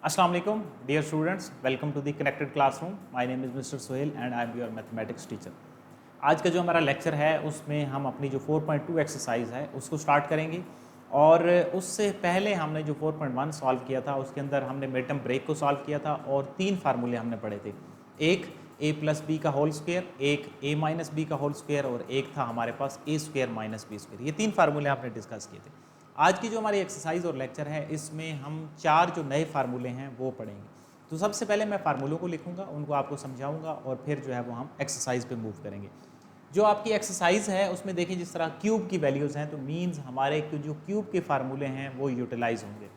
अस्सलाम वालेकुम dear students, welcome to the connected classroom. My name is mister Sohail and I am your mathematics teacher. आज का जो हमारा लेक्चर है उसमें हम अपनी जो 4.2 एक्सरसाइज है उसको स्टार्ट करेंगे। और उससे पहले हमने जो 4.1 सॉल्व किया था उसके अंदर हमने मिड टर्म ब्रेक को सॉल्व किया था और 3 फार्मूले हमने पढ़े थे। एक a प्लस बी का होल स्क्वायर, एक a माइनस बी का होल स्क्वायर और एक था हमारे पास a square minus b square. ये 3 फार्मूले हमने डिस्कस किए थे। आज की जो हमारी एक्सरसाइज और लेक्चर है इसमें हम 4 जो नए फार्मूले हैं वो पढ़ेंगे। तो सबसे पहले मैं फार्मूलों को लिखूंगा, उनको आपको समझाऊंगा और फिर जो है वो हम एक्सरसाइज पे मूव करेंगे। जो आपकी एक्सरसाइज है उसमें देखिए जिस तरह क्यूब की वैल्यूज़ हैं तो मीन्स हमारे जो क्यूब के फार्मूले हैं वो यूटिलाइज होंगे।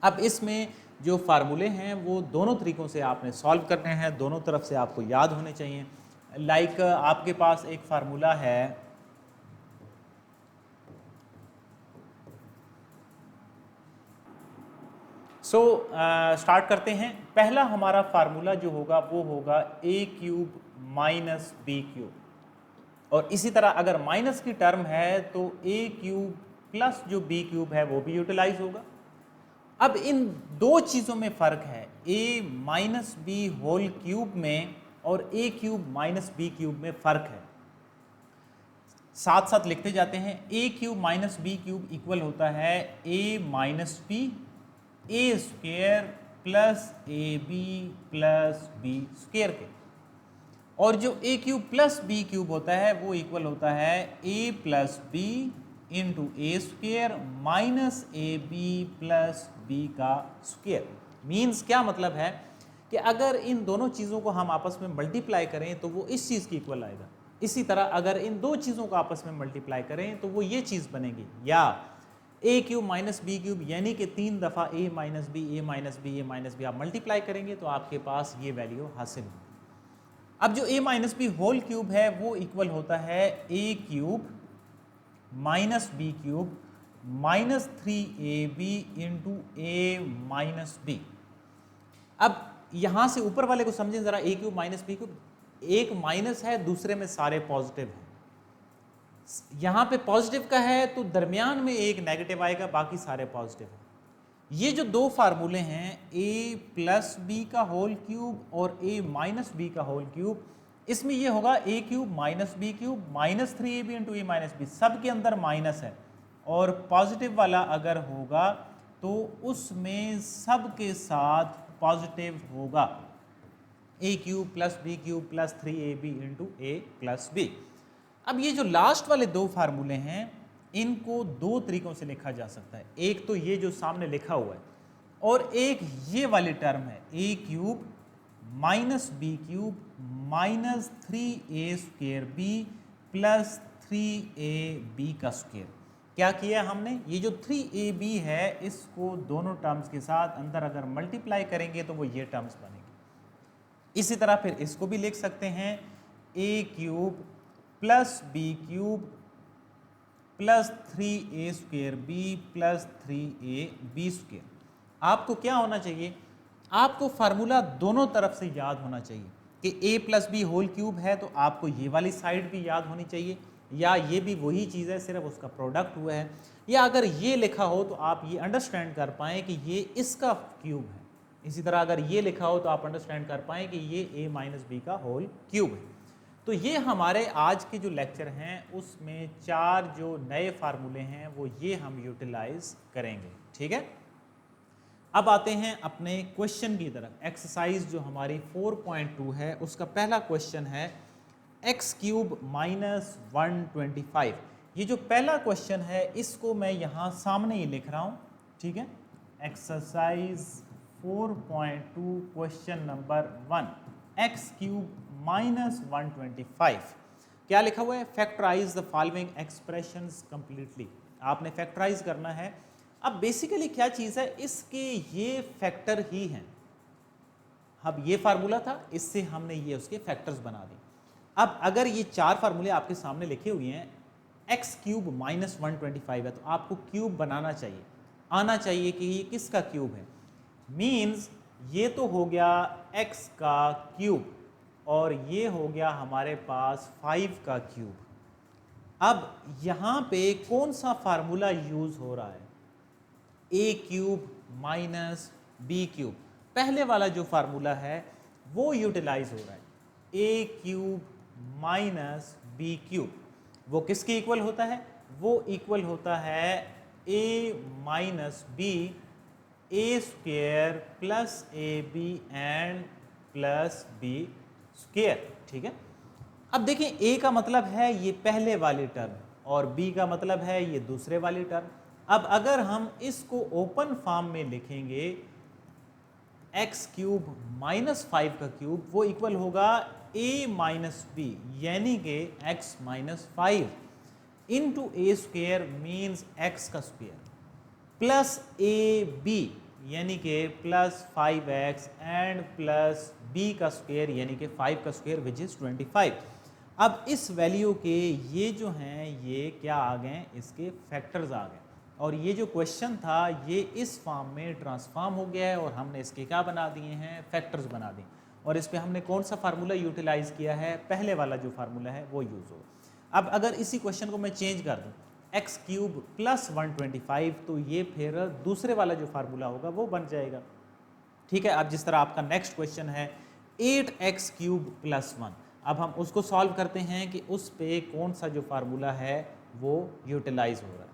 अब इसमें जो फार्मूले हैं वो दोनों तरीक़ों से आपने सॉल्व करने हैं, दोनों तरफ से आपको याद होने चाहिए। लाइक आपके पास एक फार्मूला है स्टार्ट करते हैं। पहला हमारा फार्मूला जो होगा वो होगा a cube minus b cube, और इसी तरह अगर माइनस की टर्म है तो a क्यूब प्लस जो b क्यूब है वो भी यूटिलाइज होगा। अब इन दो चीज़ों में फ़र्क है, a minus b whole cube में और a cube minus b cube में फ़र्क है। साथ साथ लिखते जाते हैं। a cube minus b cube equal होता है a minus b a square plus a b plus b square के, और जो a cube plus b cube होता है वो इक्वल होता है a plus b into a square minus a b plus b का स्क्वेयर। मीन्स क्या मतलब है कि अगर इन दोनों चीज़ों को हम आपस में मल्टीप्लाई करें तो वो इस चीज़ की इक्वल आएगा। इसी तरह अगर इन दो चीज़ों को आपस में मल्टीप्लाई करें तो वो ये चीज़ बनेगी, या a cube minus b cube यानी कि 3 दफ़ा a minus b a minus b a minus b आप मल्टीप्लाई करेंगे तो आपके पास ये वैल्यू हासिल होगी। अब जो a minus b whole cube है वो इक्वल होता है a cube minus b cube minus 3ab into a minus b. अब यहाँ से ऊपर वाले को समझें ज़रा, a cube minus b cube, एक माइनस है दूसरे में सारे पॉजिटिव हैं। यहाँ पे पॉजिटिव का है तो दरमियान में एक नेगेटिव आएगा, बाकी सारे पॉजिटिव हैं। ये जो दो फार्मूले हैं a प्लस बी का होल क्यूब और a माइनस बी का होल क्यूब, इसमें ये होगा a cube minus b cube minus 3ab into a minus b, सब के अंदर माइनस है, और पॉजिटिव वाला अगर होगा तो उसमें सब के साथ पॉजिटिव होगा a cube plus b cube plus 3ab into a plus b. अब ये जो लास्ट वाले दो फार्मूले हैं इनको दो तरीकों से लिखा जा सकता है। एक तो ये जो सामने लिखा हुआ है, और एक ये वाली टर्म है a cube minus b cube minus 3a square b plus 3ab का स्क्वेयर। क्या किया हमने, ये जो 3ab है इसको दोनों टर्म्स के साथ अंदर अगर मल्टीप्लाई करेंगे तो वो ये टर्म्स बनेंगे। इसी तरह फिर इसको भी लिख सकते हैं a cube plus b cube plus 3a square b plus 3ab square. आपको क्या होना चाहिए, आपको फार्मूला दोनों तरफ से याद होना चाहिए कि a plus b whole cube है तो आपको ये वाली साइड भी याद होनी चाहिए, या ये भी वही चीज़ है सिर्फ उसका प्रोडक्ट हुआ है, या अगर ये लिखा हो तो आप ये अंडरस्टैंड कर पाएँ कि ये इसका क्यूब है। इसी तरह अगर ये लिखा हो तो आप अंडरस्टैंड कर पाएँ कि ये a माइनस बी का होल क्यूब है। तो ये हमारे आज के जो लेक्चर हैं उसमें 4 जो नए फार्मूले हैं वो ये हम यूटिलाइज करेंगे। ठीक है, अब आते हैं अपने क्वेश्चन की तरफ। एक्सरसाइज जो हमारी 4.2 है उसका पहला क्वेश्चन है x क्यूब माइनस 125। ये जो पहला क्वेश्चन है इसको मैं यहाँ सामने ही लिख रहा हूँ। ठीक है, exercise 4.2 question number 1, x cube minus 125। क्या लिखा हुआ है, factorise the following expressions completely. आपने फैक्टराइज करना है। अब बेसिकली क्या चीज़ है, इसके ये फैक्टर ही हैं। अब ये फार्मूला था, इससे हमने ये उसके फैक्टर्स बना दिए। अब अगर ये 4 फार्मूले आपके सामने लिखे हुए हैं, x क्यूब माइनस 125 है तो आपको क्यूब बनाना चाहिए, आना चाहिए कि ये किसका क्यूब है। मीन्स ये तो हो गया x का क्यूब और ये हो गया हमारे पास 5 का क्यूब। अब यहाँ पे कौन सा फार्मूला यूज़ हो रहा है, a cube minus b cube. पहले वाला जो फार्मूला है वो यूटिलाइज हो रहा है, a cube minus b cube. वो किसके इक्वल होता है? वो इक्वल होता है a minus b, a square plus a b and plus b square. ठीक है, अब देखिए ए का मतलब है ये पहले वाली टर्म और बी का मतलब है ये दूसरे वाली टर्म। अब अगर हम इसको ओपन फॉर्म में लिखेंगे, एक्स क्यूब माइनस 5 का क्यूब वो इक्वल होगा ए माइनस बी, यानी कि x minus 5 into a square means x का स्क्वेयर प्लस ए बी यानी कि plus 5x and plus b का स्क्वेयर यानी कि 5 का स्क्वेयर विच इज 25। अब इस वैल्यू के ये जो हैं ये क्या आ गए, इसके फैक्टर्स आ गए और ये जो क्वेश्चन था ये इस फॉर्म में ट्रांसफॉर्म हो गया है और हमने इसके क्या बना दिए हैं, फैक्टर्स बना दिए। और इस पे हमने कौन सा फार्मूला यूटिलाइज किया है, पहले वाला जो फार्मूला है वो यूज़ हो। अब अगर इसी क्वेश्चन को मैं चेंज कर दूँ एक्स क्यूब प्लस 125, तो ये फिर दूसरे वाला जो फार्मूला होगा वो बन जाएगा। ठीक है, अब जिस तरह आपका नेक्स्ट क्वेश्चन है 8x क्यूब प्लस 1, अब हम उसको सॉल्व करते हैं कि उस पे कौन सा जो फार्मूला है वो यूटिलाइज हो रहा है।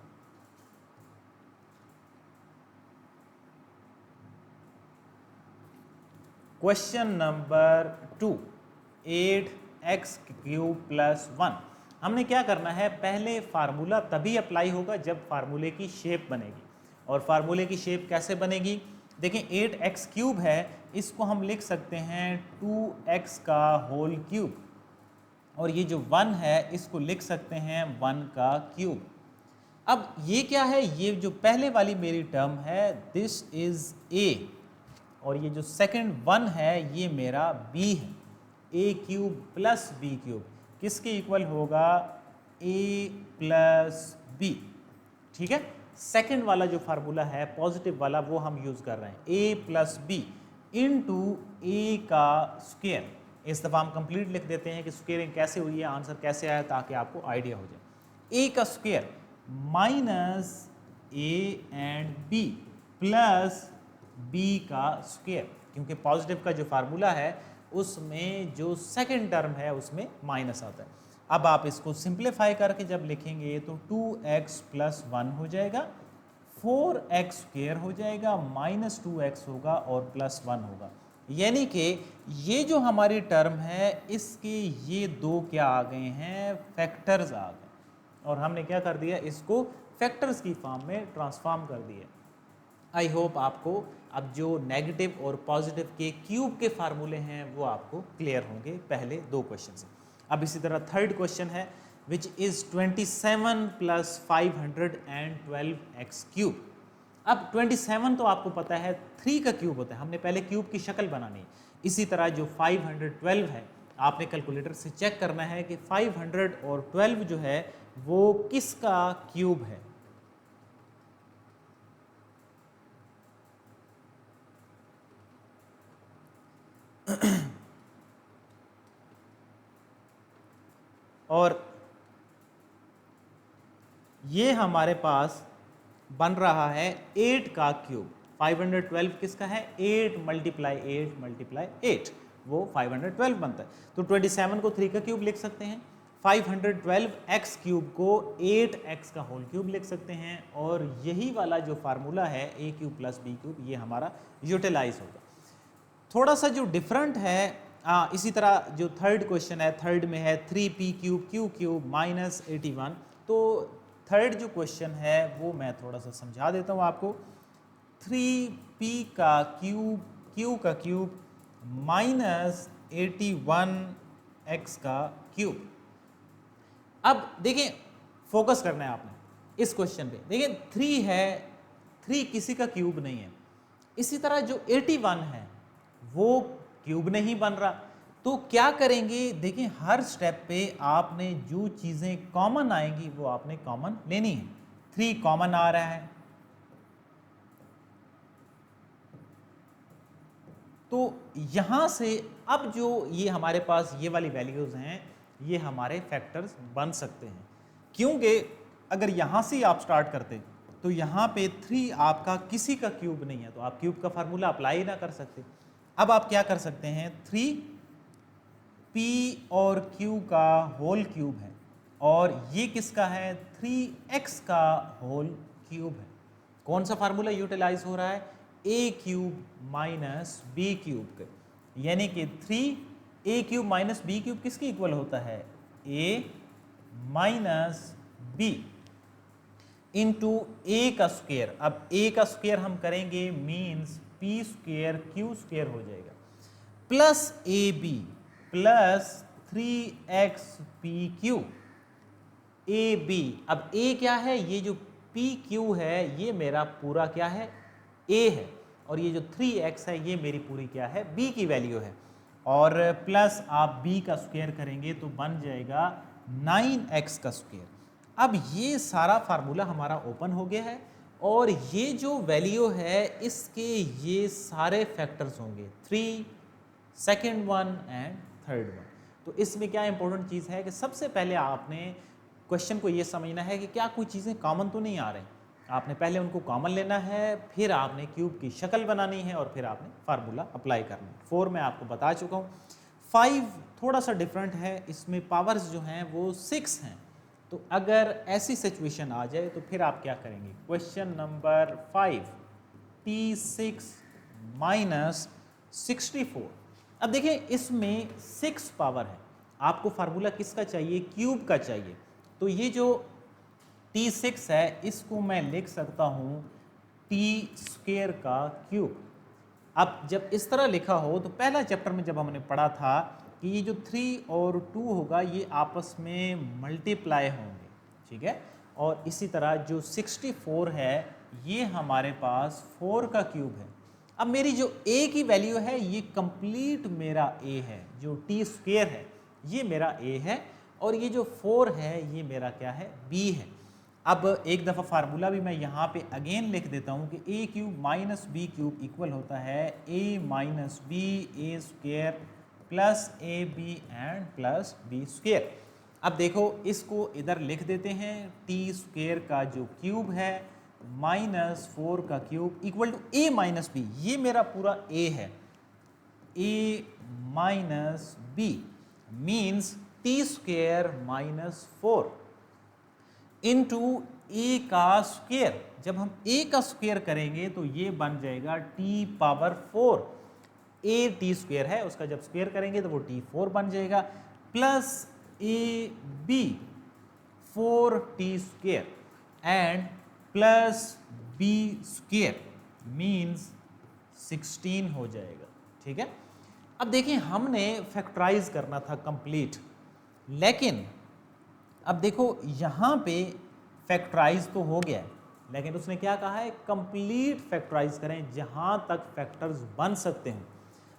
Question number 2, 8x cube plus 1। हमने क्या करना है, पहले फार्मूला तभी अप्लाई होगा जब फार्मूले की शेप बनेगी। और फार्मूले की शेप कैसे बनेगी, देखें 8x क्यूब है, इसको हम लिख सकते हैं 2x का होल क्यूब, और ये जो 1 है इसको लिख सकते हैं 1 का क्यूब। अब ये क्या है, ये जो पहले वाली मेरी टर्म है दिस इज a, और ये जो सेकंड 1 है ये मेरा b है। a cube plus b cube किसके इक्वल होगा, a प्लस b। ठीक है, सेकंड वाला जो फार्मूला है पॉजिटिव वाला वो हम यूज कर रहे हैं, a plus b into a का स्क्वेयर। इस दफ़ा हम कंप्लीट लिख देते हैं कि स्क्वेयरिंग कैसे हुई है, आंसर कैसे आया, ताकि आपको आइडिया हो जाए। a का square minus a and b plus b का स्क्वेयर, क्योंकि पॉजिटिव का जो फार्मूला है उसमें जो सेकंड टर्म है उसमें माइनस आता है। अब आप इसको सिंप्लीफाई करके जब लिखेंगे तो 2x प्लस 1 हो जाएगा, 4x स्क्वेयर हो जाएगा, माइनस 2x होगा और प्लस 1 होगा। यानी कि ये जो हमारी टर्म है इसके ये दो क्या आ गए हैं, फैक्टर्स आ गए, और हमने क्या कर दिया, इसको फैक्टर्स की फॉर्म में ट्रांसफॉर्म कर दिया। आई होप आपको अब जो नेगेटिव और पॉजिटिव के क्यूब के फार्मूले हैं वो आपको क्लियर होंगे पहले दो क्वेश्चन से। अब इसी तरह थर्ड क्वेश्चन है which is 27 plus 512x cube. अब 27 तो आपको पता है 3 का क्यूब होता है, हमने पहले क्यूब की शक्ल बनानी है। इसी तरह जो 512 है आपने कैलकुलेटर से चेक करना है कि 512 जो है वो किसका क्यूब है। और ये हमारे पास बन रहा है 8 का क्यूब। 512 किसका है, 8 मल्टीप्लाई 8 मल्टीप्लाई 8, वो 512 बनता है। तो 27 को 3 का क्यूब लिख सकते हैं, 512x क्यूब को 8x का होल क्यूब लिख सकते हैं, और यही वाला जो फार्मूला है a cube plus b cube ये हमारा यूटिलाइज होगा। थोड़ा सा जो डिफरेंट है, इसी तरह जो थर्ड क्वेश्चन है, थर्ड में है 3p cube q cube minus 81। तो थर्ड जो क्वेश्चन है वो मैं थोड़ा सा समझा देता हूँ आपको। 3p का क्यूब q का क्यूब माइनस 81x का क्यूब। अब देखिए फोकस करना है आपने इस क्वेश्चन पे। देखिए 3 है, 3 किसी का क्यूब नहीं है। इसी तरह जो 81 है वो क्यूब नहीं बन रहा, तो क्या करेंगे, देखिए हर स्टेप पे आपने जो चीज़ें कॉमन आएंगी वो आपने कॉमन लेनी है। 3 कॉमन आ रहा है, तो यहां से अब जो ये हमारे पास ये वाली वैल्यूज हैं ये हमारे फैक्टर्स बन सकते हैं, क्योंकि अगर यहां से आप स्टार्ट करते तो तो यहाँ पे 3 आपका किसी का क्यूब नहीं है, तो आप क्यूब का फार्मूला अप्लाई ना कर सकते। अब आप क्या कर सकते हैं, 3p और q का होल क्यूब है, और ये किसका है, 3x का होल क्यूब है। कौन सा फार्मूला यूटिलाइज हो रहा है, a cube minus b cube के, यानी कि 3a cube minus b cube किसके इक्वल होता है, a minus b into a का स्क्वायर। अब a का स्क्वायर हम करेंगे means p square q square हो जाएगा, plus a b plus 3x p q a b. अब a क्या है, ये जो पी क्यू है ये मेरा पूरा क्या है, a है, और ये जो 3x है ये मेरी पूरी क्या है, b की वैल्यू है, और प्लस आप b का स्क्वायर करेंगे तो बन जाएगा 9x का स्क्वायर। अब ये सारा फार्मूला हमारा ओपन हो गया है, और ये जो वैल्यू है इसके ये सारे फैक्टर्स होंगे, 3, second one and third one. तो इसमें क्या इंपॉर्टेंट चीज़ है कि सबसे पहले आपने क्वेश्चन को ये समझना है कि क्या कोई चीज़ें कॉमन तो नहीं आ रही, आपने पहले उनको कॉमन लेना है, फिर आपने क्यूब की शक्ल बनानी है, और फिर आपने फार्मूला अप्लाई करना है। 4 मैं आपको बता चुका हूँ। 5 थोड़ा सा डिफरेंट है, इसमें पावर्स जो हैं वो 6 हैं। तो अगर ऐसी सिचुएशन आ जाए तो फिर आप क्या करेंगे, क्वेश्चन नंबर 5, T6 माइनस 64। अब देखिए इसमें 6 पावर है, आपको फार्मूला किसका चाहिए, क्यूब का चाहिए। तो ये जो T6 है इसको मैं लिख सकता हूँ t स्क्वायर का क्यूब। अब जब इस तरह लिखा हो तो पहला चैप्टर में जब हमने पढ़ा था कि ये जो 3 और 2 होगा ये आपस में मल्टीप्लाई होंगे, ठीक है, और इसी तरह जो 64 है ये हमारे पास 4 का क्यूब है। अब मेरी जो a की वैल्यू है ये कंप्लीट मेरा a है, जो t स्क्वायर है ये मेरा a है, और ये जो 4 है ये मेरा क्या है, b है। अब एक दफ़ा फार्मूला भी मैं यहाँ पे अगेन लिख देता हूँ कि a cube minus b cube equal होता है a minus b a square plus a b and plus b square. अब देखो इसको इधर लिख देते हैं, t स्क्वायर का जो क्यूब है माइनस 4 का cube equal to a minus b, ये मेरा पूरा a है, a minus b means t square minus 4 into a का स्क्वायर। जब हम a का स्क्वायर करेंगे तो ये बन जाएगा t power 4, a t square है उसका जब स्क्वायर करेंगे तो वो t4 बन जाएगा, plus a b 4t square and plus b square means 16 हो जाएगा, ठीक है। अब देखिए हमने फैक्टराइज करना था कंप्लीट, लेकिन अब देखो यहाँ पे फैक्टराइज तो हो गया है, लेकिन उसने क्या कहा है, कंप्लीट फैक्टराइज करें जहाँ तक फैक्टर्स बन सकते हैं।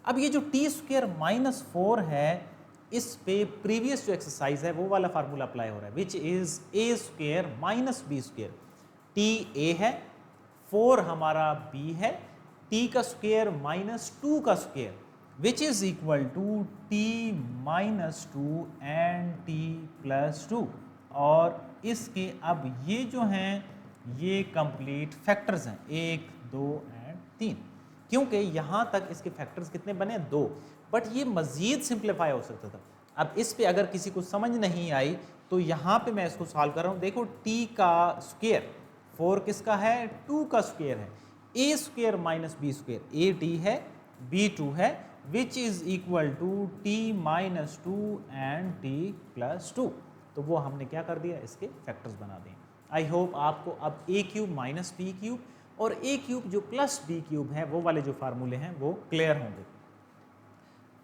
अब ये जो टी स्क्वायर माइनस 4 है इस पे प्रीवियस जो एक्सरसाइज है वो वाला फार्मूला अप्लाई हो रहा है, which is a square minus b square. T a है, 4 हमारा बी है, टी का स्क्वायर माइनस 2 का square which is equal to t minus 2 and t plus 2। और इसके अब ये जो हैं ये कंप्लीट फैक्टर्स हैं 1, 2 एंड 3, क्योंकि यहाँ तक इसके फैक्टर्स कितने बने, 2, बट ये मज़ीद सिंप्लीफाई हो सकता था। अब इस पे अगर किसी को समझ नहीं आई तो यहाँ पे मैं इसको सॉल्व कर रहा हूँ। देखो टी का स्क्वायर 4 किसका है, 2 का स्क्वायर है, a square minus b square, a t है बी 2 है, which is equal to t minus 2 and t plus 2। तो वो हमने क्या कर दिया, इसके फैक्टर्स बना दिए। आई होप आपको अब a cube minus b cube और ए क्यूब जो प्लस बी क्यूब है वो वाले जो फार्मूले हैं वो क्लियर होंगे।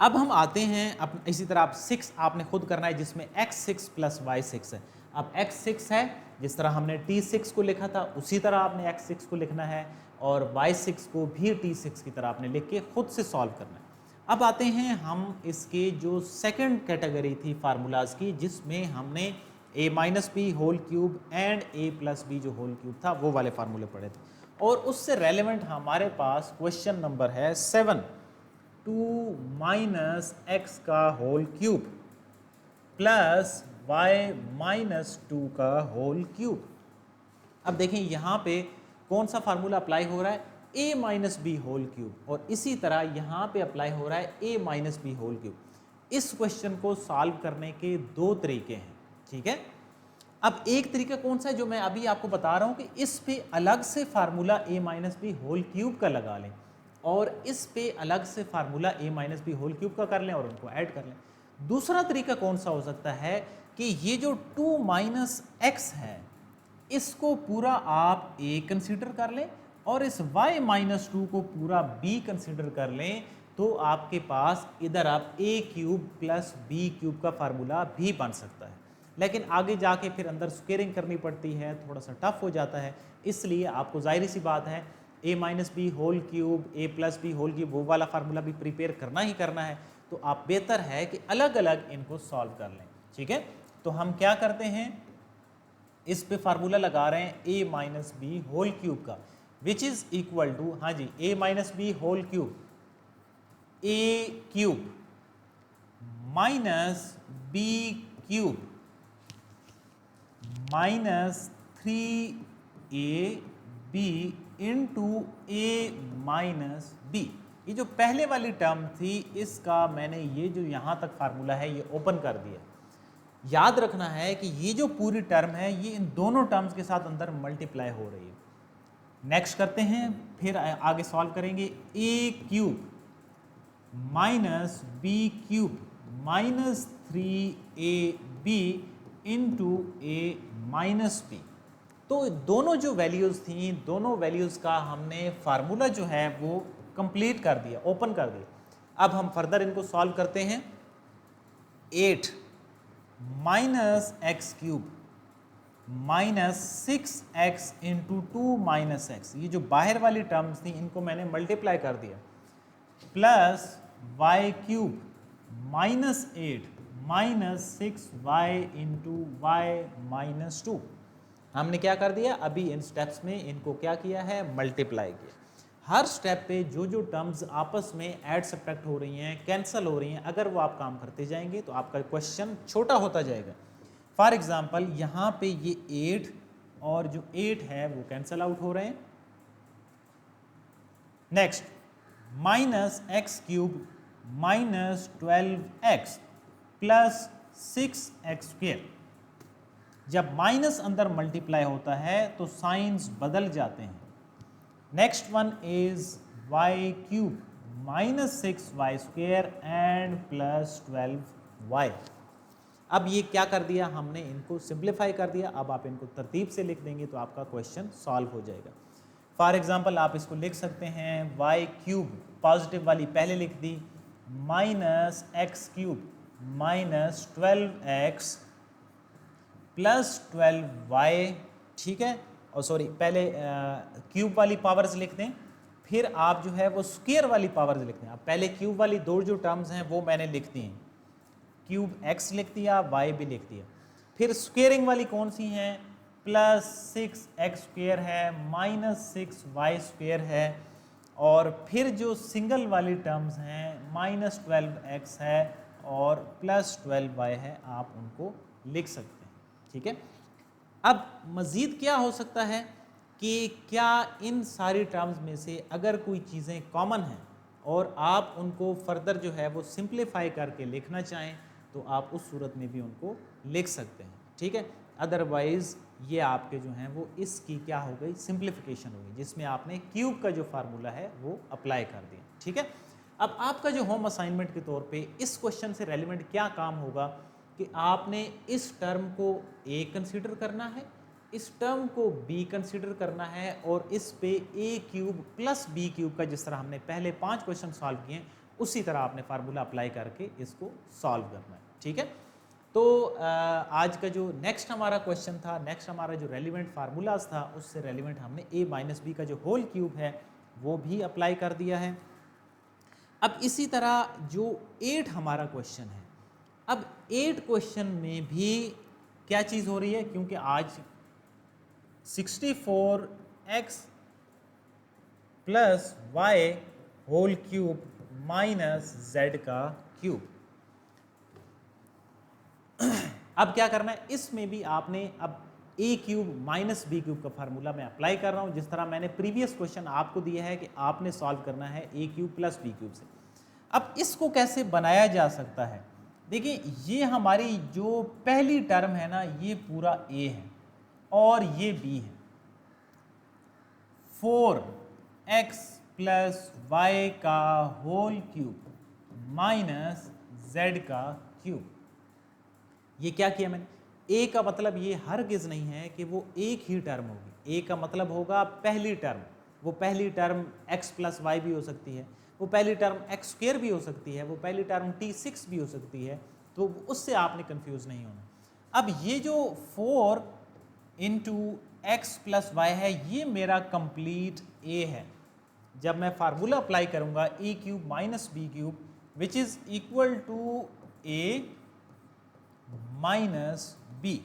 अब हम आते हैं अब इसी तरह आप 6 आपने खुद करना है जिसमें x6 प्लस y6 है। अब x6 है जिस तरह हमने t6 को लिखा था उसी तरह आपने x6 को लिखना है, और y6 को भी t6 की तरह आपने लिख के खुद से सॉल्व करना है। अब आते हैं हम इसके जो सेकंड कैटेगरी थी फार्मूलाज की, जिसमें हमने a minus b whole cube and a plus b जो होल क्यूब था वो वाले फार्मूले पढ़े थे, और उससे रेलेवेंट हमारे पास क्वेश्चन नंबर है 7, 2 माइनस एक्स का whole cube plus y minus 2 का होल क्यूब। अब देखें यहाँ पे कौन सा फार्मूला अप्लाई हो रहा है, a minus b whole cube, और इसी तरह यहाँ पे अप्लाई हो रहा है a minus b whole cube. इस क्वेश्चन को सॉल्व करने के दो तरीके हैं, ठीक है। अब एक तरीका कौन सा है जो मैं अभी आपको बता रहा हूँ कि इस पे अलग से formula a minus b whole cube का लगा लें और इस पे अलग से formula a minus b whole cube का कर लें और उनको ऐड कर लें। दूसरा तरीका कौन सा हो सकता है कि ये जो 2 माइनस एक्स है इसको पूरा आप a कंसीडर कर लें और इस y माइनस 2 को पूरा b कंसीडर कर लें, तो आपके पास इधर आप a cube plus b cube का फार्मूला भी बन सकता है। लेकिन आगे जाके फिर अंदर स्क्वेयरिंग करनी पड़ती है, थोड़ा सा टफ हो जाता है, इसलिए आपको जाहिर सी बात है a minus b whole cube a plus b whole cube वो वाला फार्मूला भी प्रिपेयर करना ही करना है। तो आप बेहतर है कि अलग अलग इनको सॉल्व कर लें, ठीक है। तो हम क्या करते हैं, इस पे फार्मूला लगा रहे हैं a minus b whole cube का, विच इज इक्वल टू, हाँ जी, a minus b whole cube a cube minus b cube minus 3ab into a minus b. ये जो पहले वाली टर्म थी इसका मैंने ये जो यहाँ तक फार्मूला है ये ओपन कर दिया। याद रखना है कि ये जो पूरी टर्म है ये इन दोनों टर्म्स के साथ अंदर मल्टीप्लाई हो रही है। नेक्स्ट करते हैं, फिर आगे सॉल्व करेंगे। a cube minus b cube minus 3ab into a minus b. तो दोनों जो वैल्यूज़ थी, दोनों वैल्यूज़ का हमने फार्मूला जो है वो कंप्लीट कर दिया, ओपन कर दिया। अब हम फर्दर इनको सॉल्व करते हैं। 8 minus x cube minus 6x into 2 minus x, ये जो बाहर वाली टर्म्स थी इनको मैंने मल्टीप्लाई कर दिया, plus y cube minus 8 minus 6y into y minus 2। हमने क्या कर दिया, अभी इन स्टेप्स में इनको क्या किया है, मल्टीप्लाई किया। हर स्टेप पे जो जो टर्म्स आपस में ऐड सब्ट्रैक्ट हो रही हैं, कैंसिल हो रही हैं, अगर वो आप काम करते जाएंगे तो आपका क्वेश्चन छोटा होता जाएगा। फॉर एग्जांपल यहाँ पे ये 8 और जो 8 है वो कैंसिल आउट हो रहे हैं। Next minus x cube minus 12x plus 6x square. जब माइनस अंदर मल्टीप्लाई होता है तो साइंस बदल जाते हैं। Next one is y cube minus 6y square and plus 12y। अब ये क्या कर दिया हमने, इनको सिंप्लीफाई कर दिया। अब आप इनको तरतीब से लिख देंगे तो आपका क्वेश्चन सॉल्व हो जाएगा। फॉर एग्जांपल आप इसको लिख सकते हैं y क्यूब पॉजिटिव वाली पहले लिख दी, minus x cube minus 12x plus 12y, ठीक है। और सॉरी पहले क्यूब वाली पावर्स लिख दें, फिर आप जो है वो स्क्वायर वाली पावर्स लिख दें। आप पहले क्यूब वाली दो जो टर्म्स हैं वो मैंने लिख दी हैं, क्यूब x लिख दिया, y भी लिख दिया। फिर स्क्वेयरिंग वाली कौन सी हैं, प्लस 6x स्क्वेयर है माइनस 6y स्क्वेयर है, और फिर जो सिंगल वाली टर्म्स हैं माइनस 12x है और प्लस 12y है, आप उनको लिख सकते हैं, ठीक है। अब मज़ीद क्या हो सकता है कि क्या इन सारी टर्म्स में से अगर कोई चीज़ें कॉमन हैं और आप उनको फर्दर जो है वो सिंप्लीफाई करके लिखना चाहें तो आप उस सूरत में भी उनको लिख सकते हैं, ठीक है। अदरवाइज़ ये आपके जो हैं वो इसकी क्या हो गई, सिंप्लीफिकेशन हो गई, जिसमें आपने क्यूब का जो फार्मूला है वो अप्लाई कर दिया, ठीक है। अब आपका जो होम असाइनमेंट के तौर पे इस क्वेश्चन से रेलिवेंट क्या काम होगा कि आपने इस टर्म को a कंसीडर करना है, इस टर्म को b कंसीडर करना है, और इस पे a cube plus b cube का जिस तरह हमने पहले 5 क्वेश्चन सॉल्व किए उसी तरह आपने फार्मूला अप्लाई करके इसको सॉल्व करना है, ठीक है। तो आज का जो नेक्स्ट हमारा क्वेश्चन था, नेक्स्ट हमारा जो रेलिवेंट फार्मूलाज था उससे रेलिवेंट हमने a माइनस बी का जो होल क्यूब है वो भी अप्लाई कर दिया है। अब इसी तरह जो 8 हमारा क्वेश्चन है, अब 8 क्वेश्चन में भी क्या चीज़ हो रही है, क्योंकि आज 64x plus y whole cube minus z का क्यूब। अब क्या करना है, इसमें भी आपने अब a cube minus b cube का फार्मूला मैं अप्लाई कर रहा हूँ, जिस तरह मैंने प्रीवियस क्वेश्चन आपको दिया है कि आपने सॉल्व करना है a cube plus b cube से। अब इसको कैसे बनाया जा सकता है, देखिए ये हमारी जो पहली टर्म है ना, ये पूरा ए है और ये बी है। 4x प्लस वाई का होल क्यूब माइनस z का क्यूब। ये क्या किया मैंने, a का मतलब ये हरगिज नहीं है कि वो एक ही टर्म होगी। a का मतलब होगा पहली टर्म, वो पहली टर्म x प्लस वाई भी हो सकती है, वो पहली टर्म x स्क्वायर भी हो सकती है, वो पहली टर्म t6 भी हो सकती है, तो उससे आपने कंफ्यूज नहीं होना। अब ये जो 4 इंटू एक्स प्लस वाई है, ये मेरा कंप्लीट a है। जब मैं फार्मूला अप्लाई करूंगा a cube minus b cube which is equal to a minus b,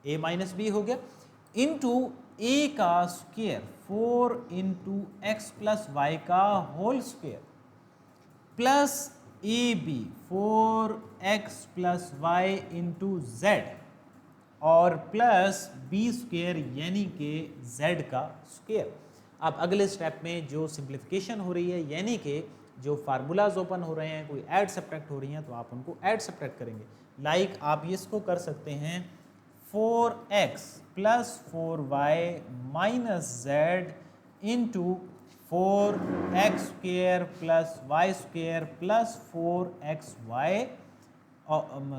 a minus b हो गया, इंटू ए का square 4 into x plus y का whole square plus a b 4x plus y into z और plus b square यानी कि z का square. अब अगले स्टेप में जो सिंप्लीफिकेशन हो रही है, यानी कि जो फार्मूलाज ओपन हो रहे हैं, कोई ऐड सब्ट्रैक्ट हो रही हैं, तो आप उनको ऐड सब्ट्रैक्ट करेंगे। लाइक आप इसको कर सकते हैं 4x plus 4y minus z into 4x square plus y square plus 4xy,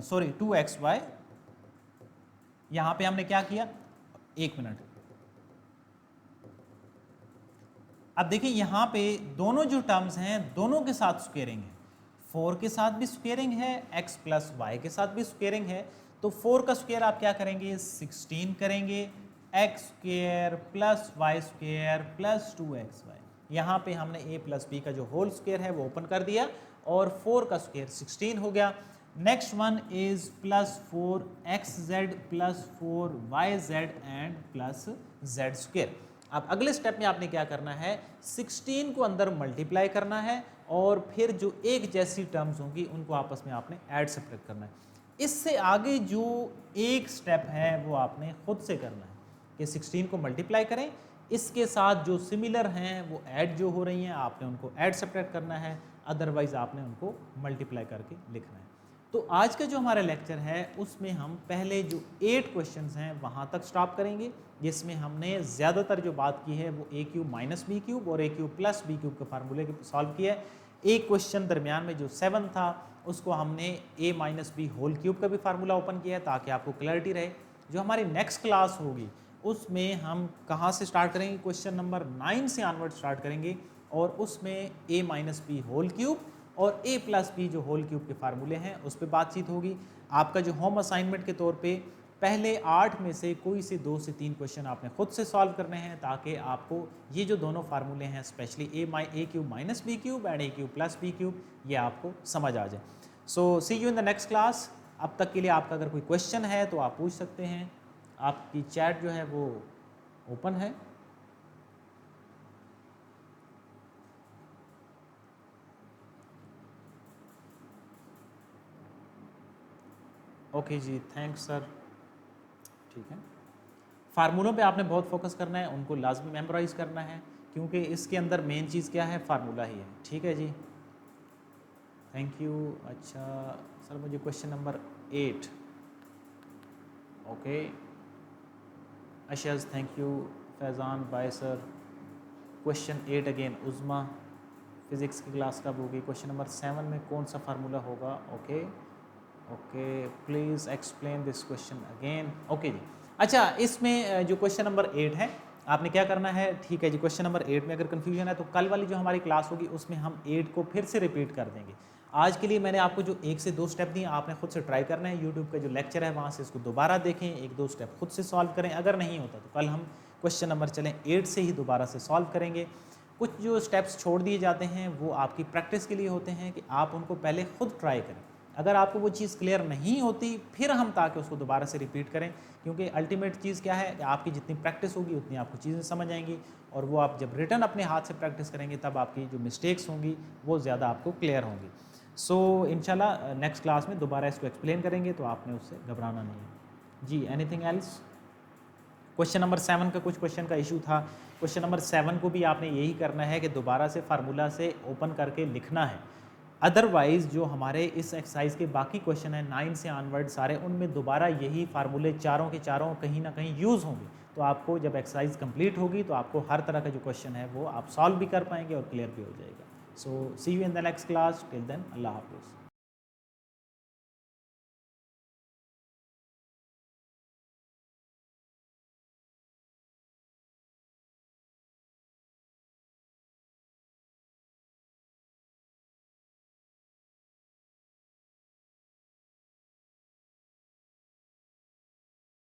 sorry 2xy। यहां पे हमने क्या किया, एक मिनट, अब देखिए यहां पे दोनों जो टर्म्स हैं दोनों के साथ स्क्वेयरिंग है, 4 के साथ भी स्क्वेयरिंग है, x प्लस वाई के साथ भी स्क्वेयरिंग है। तो 4 का स्क्वेयर आप क्या करेंगे, 16 करेंगे, x square plus y square plus 2xy। यहाँ पे हमने a प्लस बी का जो होल स्क्वेयर है वो ओपन कर दिया और 4 का स्क्वेयर 16 हो गया। Next one is plus 4xz plus 4yz and plus z square. अब अगले स्टेप में आपने क्या करना है, 16 को अंदर मल्टीप्लाई करना है और फिर जो एक जैसी टर्म्स होंगी उनको आपस में आपने ऐड सब्ट्रैक्ट करना है। इससे आगे जो एक स्टेप है वो आपने खुद से करना है कि 16 को मल्टीप्लाई करें, इसके साथ जो सिमिलर हैं वो ऐड जो हो रही हैं आपने उनको ऐड सब्ट्रैक्ट करना है, अदरवाइज आपने उनको मल्टीप्लाई करके लिखना है। तो आज का जो हमारा लेक्चर है उसमें हम पहले जो 8 क्वेश्चंस हैं वहाँ तक स्टॉप करेंगे, जिसमें हमने ज़्यादातर जो बात की है वो ए क्यूब माइनस बी क्यूब और ए क्यूब प्लस बी क्यूब के फार्मूले के सॉल्व किया है। एक क्वेश्चन दरमियान में जो 7 था उसको हमने ए माइनस बी होल क्यूब का भी फार्मूला ओपन किया है ताकि आपको क्लैरिटी रहे। जो हमारी नेक्स्ट क्लास होगी उसमें हम कहाँ से स्टार्ट करेंगे, क्वेश्चन नंबर 9 से ऑनवर्ड स्टार्ट करेंगे और उसमें ए माइनस बी होल क्यूब और a प्लस बी जो होल क्यूब के फार्मूले हैं उस पर बातचीत होगी। आपका जो होम असाइनमेंट के तौर पे पहले 8 में से कोई से 2 से 3 क्वेश्चन आपने खुद से सॉल्व करने हैं ताकि आपको ये जो दोनों फार्मूले हैं specially a cube minus b cube and a cube plus b cube ये आपको समझ आ जाए। So see you in the next class. अब तक के लिए आपका अगर कोई क्वेश्चन है तो आप पूछ सकते हैं, आपकी चैट जो है वो ओपन है। ओके जी, थैंक्स सर। ठीक है, फार्मूलों पे आपने बहुत फोकस करना है, उनको लाजमी मेमोराइज करना है क्योंकि इसके अंदर मेन चीज़ क्या है, फार्मूला ही है। ठीक है जी, थैंक यू। अच्छा सर, मुझे क्वेश्चन नंबर 8, ओके अशज, thank you. Faizan bye sir, question 8 again, Uzma physics की क्लास कब होगी, क्वेश्चन नंबर 7 में कौन सा फार्मूला होगा। Okay okay, please explain this question again. Okay जी, अच्छा इसमें जो क्वेश्चन नंबर 8 है आपने क्या करना है, ठीक है जी। क्वेश्चन नंबर 8 में अगर कन्फ्यूजन है तो कल वाली जो हमारी क्लास होगी उसमें हम 8 को फिर से रिपीट कर देंगे। आज के लिए मैंने आपको जो 1 से 2 स्टेप दिए आपने खुद से ट्राई करना है, यूट्यूब का जो लेक्चर है वहाँ से इसको दोबारा देखें, 1-2 स्टेप खुद से सॉल्व करें। अगर नहीं होता तो कल हम क्वेश्चन नंबर चलें 8 से ही दोबारा से सॉल्व करेंगे। कुछ जो स्टेप्स छोड़ दिए जाते हैं वो आपकी प्रैक्टिस के लिए होते हैं कि आप उनको पहले खुद ट्राई करें। अगर आपको वो चीज़ क्लियर नहीं होती फिर हम ताकि उसको दोबारा से रिपीट करें, क्योंकि अल्टीमेट चीज़ क्या है कि आपकी जितनी प्रैक्टिस होगी उतनी आपको चीज़ें समझ आएंगी और वो आप जब रिटर्न अपने हाथ से प्रैक्टिस करेंगे तब आपकी जो मिस्टेक्स होंगी वो ज़्यादा आपको क्लियर होंगी। सो इंशाल्लाह नेक्स्ट क्लास में दोबारा इसको एक्सप्लेन करेंगे तो आपने उससे घबराना नहीं है जी। Anything else? क्वेश्चन नंबर 7 का कुछ क्वेश्चन का इशू था। क्वेश्चन नंबर 7 को भी आपने यही करना है कि दोबारा से फार्मूला से ओपन करके लिखना है। अदरवाइज़ जो हमारे इस एक्सरसाइज के बाकी क्वेश्चन हैं 9 से ऑनवर्ड सारे, उनमें दोबारा यही फार्मूले चारों के चारों कहीं ना कहीं यूज़ होंगे। तो आपको जब एक्सरसाइज कंप्लीट होगी तो आपको हर तरह का जो क्वेश्चन है वो आप सॉल्व भी कर पाएंगे और क्लियर भी हो जाएगा। So see you in the next class, till then अल्लाह हाफिज़।